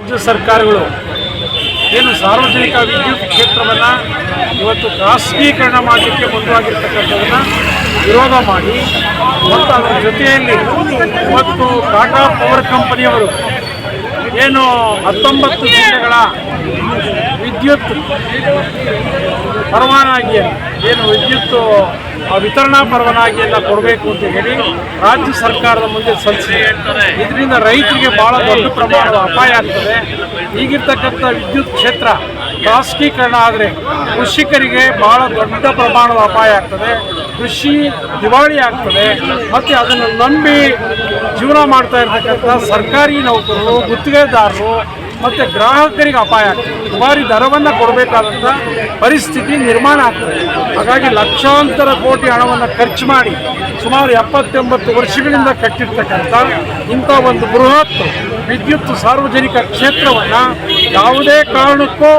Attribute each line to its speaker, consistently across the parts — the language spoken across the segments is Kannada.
Speaker 1: ರಾಜ್ಯ ಸರ್ಕಾರಗಳು ಏನು ಸಾರ್ವಜನಿಕ ವಿದ್ಯುತ್ ಕ್ಷೇತ್ರವನ್ನು ಇವತ್ತು ಖಾಸಗೀಕರಣ ಮಾಡಲಿಕ್ಕೆ ಮುಂದಾಗಿರ್ತಕ್ಕಂಥದ್ದನ್ನು ವಿರೋಧ ಮಾಡಿ ಮತ್ತು ಅದರ ಜೊತೆಯಲ್ಲಿ ಇವತ್ತು ಟಾಟಾ ಪವರ್ ಕಂಪನಿಯವರು ಏನು 19 ಜಿಲ್ಲೆಗಳ ವಿದ್ಯುತ್ ಪರವಾನಗಿಯನ್ನು ಏನು ವಿದ್ಯುತ್ ವಿತರಣಾ ಪರವಾನಗಿಯನ್ನು ಕೊಡಬೇಕು ಅಂತ ಹೇಳಿ ರಾಜ್ಯ ಸರ್ಕಾರದ ಮುಂದೆ ಸಲ್ಲಿಸಿದೆ. ಇದರಿಂದ ರೈತರಿಗೆ ಭಾಳ ದೊಡ್ಡ ಪ್ರಮಾಣದ ಅಪಾಯ ಆಗ್ತದೆ. ಈಗಿರ್ತಕ್ಕಂಥ ವಿದ್ಯುತ್ ಕ್ಷೇತ್ರ ಖಾಸಗೀಕರಣ ಆದರೆ ಕೃಷಿಕರಿಗೆ ಭಾಳ ದೊಡ್ಡ ಪ್ರಮಾಣದ ಅಪಾಯ ಆಗ್ತದೆ. ಕೃಷಿ ದಿವಾಳಿ ಆಗ್ತದೆ ಮತ್ತು ಅದನ್ನು ನಂಬಿ ಜೀವನ ಮಾಡ್ತಾ ಇರ್ತಕ್ಕಂಥ ಸರ್ಕಾರಿ ನೌಕರರು, ಗುತ್ತಿಗೆದಾರರು ಮತ್ತು ಗ್ರಾಹಕರಿಗೆ ಅಪಾಯ ಆಗ್ತದೆ. ದುಬಾರಿ ದರವನ್ನು ಕೊಡಬೇಕಾದಂಥ ಪರಿಸ್ಥಿತಿ ನಿರ್ಮಾಣ ಆಗ್ತದೆ. ಹಾಗಾಗಿ ಲಕ್ಷಾಂತರ ಕೋಟಿ ಹಣವನ್ನು ಖರ್ಚು ಮಾಡಿ ಸುಮಾರು 70-80 ವರ್ಷಗಳಿಂದ ಕಟ್ಟಿರ್ತಕ್ಕಂಥ ಇಂಥ ಒಂದು ಬೃಹತ್ ವಿದ್ಯುತ್ ಸಾರ್ವಜನಿಕ ಕ್ಷೇತ್ರವನ್ನು ಯಾವುದೇ ಕಾರಣಕ್ಕೂ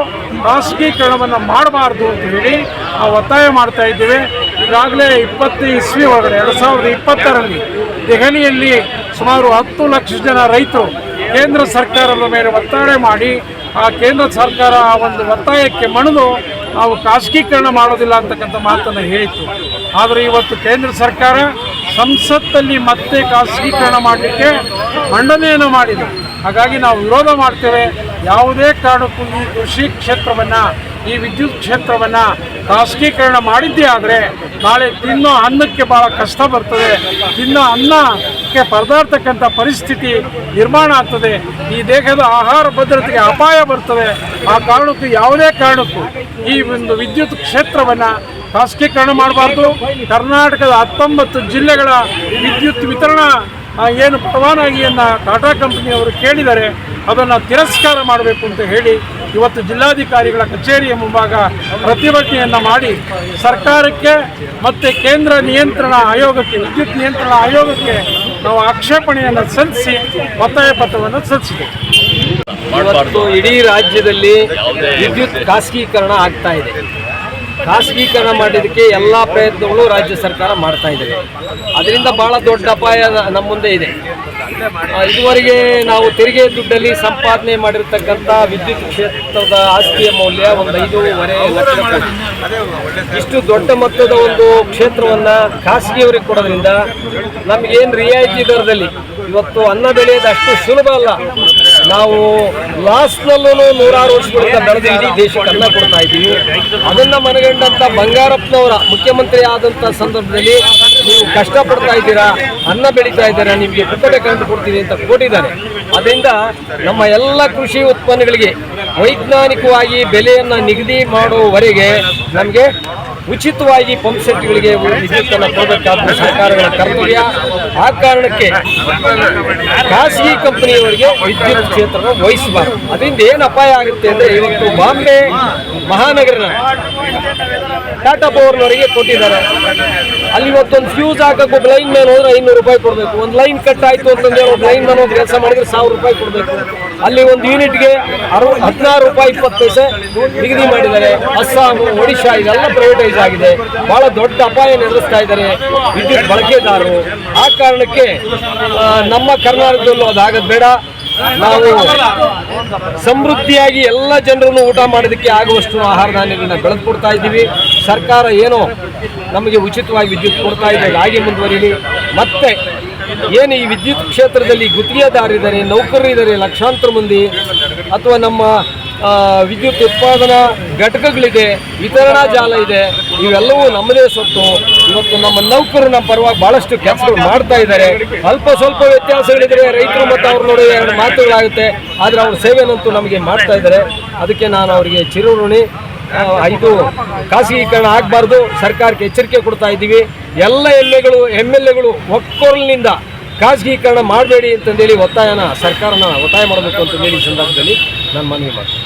Speaker 1: ಖಾಸಗೀಕರಣವನ್ನು ಮಾಡಬಾರ್ದು ಅಂತ ಹೇಳಿ ನಾವು ಒತ್ತಾಯ ಮಾಡ್ತಾ ಇದ್ದೇವೆ. ಈಗಾಗಲೇ 20 ಇಸ್ವಿ ಒಳಗಡೆ 2020ರಲ್ಲಿ ದೆಹಲಿಯಲ್ಲಿ ಸುಮಾರು 10 ಲಕ್ಷ ಜನ ರೈತರು ಕೇಂದ್ರ ಸರ್ಕಾರದ ಮೇಲೆ ಒತ್ತಡ ಮಾಡಿ ಆ ಕೇಂದ್ರ ಸರ್ಕಾರ ಒಂದು ಒತ್ತಾಯಕ್ಕೆ ಮಣಿದು ನಾವು ಖಾಸಗೀಕರಣ ಮಾಡೋದಿಲ್ಲ ಅಂತಕ್ಕಂಥ ಮಾತನ್ನು ಹೇಳಿತ್ತು. ಆದರೆ ಇವತ್ತು ಕೇಂದ್ರ ಸರ್ಕಾರ ಸಂಸತ್ತಲ್ಲಿ ಮತ್ತೆ ಖಾಸಗೀಕರಣ ಮಾಡಲಿಕ್ಕೆ ಮಂಡನೆಯನ್ನು ಮಾಡಿದೆ. ಹಾಗಾಗಿ ನಾವು ವಿರೋಧ ಮಾಡ್ತೇವೆ. ಯಾವುದೇ ಕಾರಣಕ್ಕೂ ಈ ಕೃಷಿ ಕ್ಷೇತ್ರವನ್ನು, ಈ ವಿದ್ಯುತ್ ಕ್ಷೇತ್ರವನ್ನು ಖಾಸಗೀಕರಣ ಮಾಡಿದ್ದೇ ಆದರೆ ನಾಳೆ ತಿನ್ನೋ ಅನ್ನಕ್ಕೆ ಭಾಳ ಕಷ್ಟ ಬರ್ತದೆ. ತಿನ್ನೋ ಅನ್ನಕ್ಕೆ ಪರದಾಡ್ತಕ್ಕಂಥ ಪರಿಸ್ಥಿತಿ ನಿರ್ಮಾಣ ಆಗ್ತದೆ. ಈ ದೇಶದ ಆಹಾರ ಭದ್ರತೆಗೆ ಅಪಾಯ ಬರ್ತದೆ. ಆ ಕಾರಣಕ್ಕೂ ಯಾವುದೇ ಕಾರಣಕ್ಕೂ ಈ ಒಂದು ವಿದ್ಯುತ್ ಕ್ಷೇತ್ರವನ್ನು ಖಾಸಗೀಕರಣ ಮಾಡಬಾರ್ದು. ಕರ್ನಾಟಕದ 19 ಜಿಲ್ಲೆಗಳ ವಿದ್ಯುತ್ ವಿತರಣಾ ಏನು ಪರವಾನಗಿಯನ್ನು ಟಾಟಾ ಕಂಪನಿಯವರು ಕೇಳಿದ್ದಾರೆ ಅದನ್ನು ತಿರಸ್ಕಾರ ಮಾಡಬೇಕು ಅಂತ ಹೇಳಿ ಇವತ್ತು ಜಿಲ್ಲಾಧಿಕಾರಿಗಳ ಕಚೇರಿಯ ಮುಂಭಾಗ ಪ್ರತಿಭಟನೆಯನ್ನು ಮಾಡಿ ಸರ್ಕಾರಕ್ಕೆ ಮತ್ತು ಕೇಂದ್ರ ನಿಯಂತ್ರಣ ಆಯೋಗಕ್ಕೆ, ವಿದ್ಯುತ್ ನಿಯಂತ್ರಣ ಆಯೋಗಕ್ಕೆ ನಾವು ಆಕ್ಷೇಪಣೆಯನ್ನು ಸಲ್ಲಿಸಿ ಒತ್ತಾಯ ಪತ್ರವನ್ನು ಸಲ್ಲಿಸಿದೆ.
Speaker 2: ಇವತ್ತು ಇಡೀ ರಾಜ್ಯದಲ್ಲಿ ವಿದ್ಯುತ್ ಖಾಸಗೀಕರಣ ಆಗ್ತಾ ಇದೆ. ಖಾಸಗೀಕರಣ ಮಾಡೋದಕ್ಕೆ ಎಲ್ಲ ಪ್ರಯತ್ನಗಳು ರಾಜ್ಯ ಸರ್ಕಾರ ಮಾಡ್ತಾ ಇದ್ದೇವೆ. ಅದರಿಂದ ಭಾಳ ದೊಡ್ಡ ಅಪಾಯ ನಮ್ಮ ಮುಂದೆ ಇದೆ. ಇದುವರೆಗೆ ನಾವು ತೆರಿಗೆ ದುಡ್ಡಲ್ಲಿ ಸಂಪಾದನೆ ಮಾಡಿರ್ತಕ್ಕಂಥ ವಿದ್ಯುತ್ ಕ್ಷೇತ್ರದ ಆಸ್ತಿಯ ಮೌಲ್ಯ ಒಂದು 5.5 ಲಕ್ಷ ಕೋಟಿ. ಇಷ್ಟು ದೊಡ್ಡ ಮೊತ್ತದ ಒಂದು ಕ್ಷೇತ್ರವನ್ನು ಖಾಸಗಿಯವರಿಗೆ ಕೊಡೋದ್ರಿಂದ ನಮಗೇನು ರಿಯಾಯಿತಿ ದರದಲ್ಲಿ ಇವತ್ತು ಅನ್ನ ಬೆಳೆಯೋದು ಅಷ್ಟು ಸುಲಭ ಅಲ್ಲ. ನಾವು ಲಾಸ್ನಲ್ಲೂ 100 ವರ್ಷಗಳಿಂದ ಬೆಳೆದು ಇಡೀ ದೇಶಕ್ಕೆ ಅನ್ನ ಕೊಡ್ತಾ ಇದ್ದೀವಿ. ಅದನ್ನು ಮನಗಂಡಂಥ ಬಂಗಾರಪ್ಪನವರ ಮುಖ್ಯಮಂತ್ರಿ ಆದಂಥ ಸಂದರ್ಭದಲ್ಲಿ ನೀವು ಕಷ್ಟಪಡ್ತಾ ಇದ್ದೀರಾ, ಅನ್ನ ಬೆಳೀತಾ ಇದ್ದೀರಾ, ನಿಮಗೆ ಪುಕ್ಕಟೆ ಕಂಡು ಕೊಡ್ತೀವಿ ಅಂತ ಕೊಟ್ಟಿದ್ದಾರೆ. ಅದರಿಂದ ನಮ್ಮ ಎಲ್ಲ ಕೃಷಿ ಉತ್ಪನ್ನಗಳಿಗೆ ವೈಜ್ಞಾನಿಕವಾಗಿ ಬೆಲೆಯನ್ನು ನಿಗದಿ ಮಾಡುವವರೆಗೆ ನಮಗೆ ಉಚಿತವಾಗಿ ಪಂಪ್ ಸೆಟ್ಗಳಿಗೆ ವಿದ್ಯುತ್ತನ್ನು ಕೊಡಬೇಕಾದ ಸರ್ಕಾರಗಳ ಕರ್ತವ್ಯ. ಆ ಕಾರಣಕ್ಕೆ ಖಾಸಗಿ ಕಂಪನಿಯವರಿಗೆ ವಿದ್ಯುತ್ ಕ್ಷೇತ್ರವನ್ನು ವಹಿಸಬಾರದು. ಅದರಿಂದ ಏನು ಅಪಾಯ ಆಗುತ್ತೆ ಅಂದರೆ, ಇವತ್ತು ಬಾಂಬೆ ಮಹಾನಗರನ ಟಾಟಾ ಪವರ್ನವರಿಗೆ ಕೊಟ್ಟಿದ್ದಾರೆ. ಅಲ್ಲಿ ಇವತ್ತೊಂದು ಫ್ಯೂಸ್ ಹಾಕಕ್ಕೆ ಒಬ್ಬ ಲೈನ್ ಮ್ಯಾನ್ ಹೋದ್ರೆ 500 ರೂಪಾಯಿ ಕೊಡಬೇಕು. ಒಂದು ಲೈನ್ ಕಟ್ ಆಯಿತು ಅಂತಂದ್ರೆ ಒಬ್ಬ ಲೈನ್ ಮ್ಯಾನ್ ಹೋಗಿ ಕೆಲಸ ಮಾಡಿದ್ರೆ 1000 ರೂಪಾಯಿ ಕೊಡಬೇಕು. ಅಲ್ಲಿ ಒಂದು ಯೂನಿಟ್ಗೆ 16 ರೂಪಾಯಿ 20 ಪೈಸೆ ನಿಗದಿ ಮಾಡಿದ್ದಾರೆ. ಅಸ್ಸಾಂ, ಒಡಿಶಾ ಇದೆಲ್ಲ ಪ್ರೈವೇಟೈಸ್ ಆಗಿದೆ. ಬಹಳ ದೊಡ್ಡ ಅಪಾಯ ಎದುರಿಸ್ತಾ ಇದ್ದಾರೆ ವಿದ್ಯುತ್ ಬಳಕೆದಾರರು. ಆ ಕಾರಣಕ್ಕೆ ನಮ್ಮ ಕರ್ನಾಟಕದಲ್ಲೂ ಅದಾಗದು ಬೇಡ. ನಾವು ಸಮೃದ್ಧಿಯಾಗಿ ಎಲ್ಲ ಜನರನ್ನು ಊಟ ಮಾಡೋದಕ್ಕೆ ಆಗುವಷ್ಟು ಆಹಾರ ಧಾನ್ಯಗಳನ್ನ ಬೆಳೆದು ಕೊಡ್ತಾ ಇದ್ದೀವಿ. ಸರ್ಕಾರ ಏನೋ ನಮಗೆ ಉಚಿತವಾಗಿ ವಿದ್ಯುತ್ ಕೊಡ್ತಾ ಇದೆ, ಹಾಗೆ ಮುಂದುವರಿಲಿ. ಮತ್ತೆ ಏನು ಈ ವಿದ್ಯುತ್ ಕ್ಷೇತ್ರದಲ್ಲಿ ಗುತ್ತಿಗೆದಾರರಿದ್ದಾರೆ, ನೌಕರರಿದ್ದಾರೆ, ಲಕ್ಷಾಂತರ ಮಂದಿ, ಅಥವಾ ನಮ್ಮ ವಿದ್ಯುತ್ ಉತ್ಪಾದನಾ ಘಟಕಗಳಿದೆ, ವಿತರಣಾ ಜಾಲ ಇದೆ, ಇವೆಲ್ಲವೂ ನಮ್ಮದೇ ಸೊತ್ತು. ಇವತ್ತು ನಮ್ಮ ನೌಕರರು ನಮ್ಮ ಪರವಾಗಿ ಭಾಳಷ್ಟು ಕೆಲಸಗಳು ಮಾಡ್ತಾ ಇದ್ದಾರೆ. ಅಲ್ಪ ಸ್ವಲ್ಪ ವ್ಯತ್ಯಾಸಗಳಿದ್ರೆ ರೈತರು ಮತ್ತು ಅವ್ರ ನಡುವೆ 2 ಮಾತುಗಳಾಗುತ್ತೆ. ಆದರೆ ಅವ್ರ ಸೇವೆನಂತೂ ನಮಗೆ ಮಾಡ್ತಾ ಇದ್ದಾರೆ. ಅದಕ್ಕೆ ನಾನು ಅವರಿಗೆ ಚಿರಋಣಿ. ಇದು ಖಾಸಗೀಕರಣ ಆಗಬಾರ್ದು. ಸರ್ಕಾರಕ್ಕೆ ಎಚ್ಚರಿಕೆ ಕೊಡ್ತಾ ಇದ್ದೀವಿ. ಎಲ್ಲ ಎಮ್.ಎಲ್.ಎಗಳು ಒಕ್ಕೊರಲಿನಿಂದ ಖಾಸಗೀಕರಣ ಮಾಡಬೇಡಿ ಅಂತಂದೇಳಿ ಸರ್ಕಾರನ ಒತ್ತಾಯ ಮಾಡಬೇಕು ಅಂತಂದೇಳಿ ಈ ಸಂದರ್ಭದಲ್ಲಿ ನಾನು ಮನವಿ ಮಾಡ್ತೀನಿ.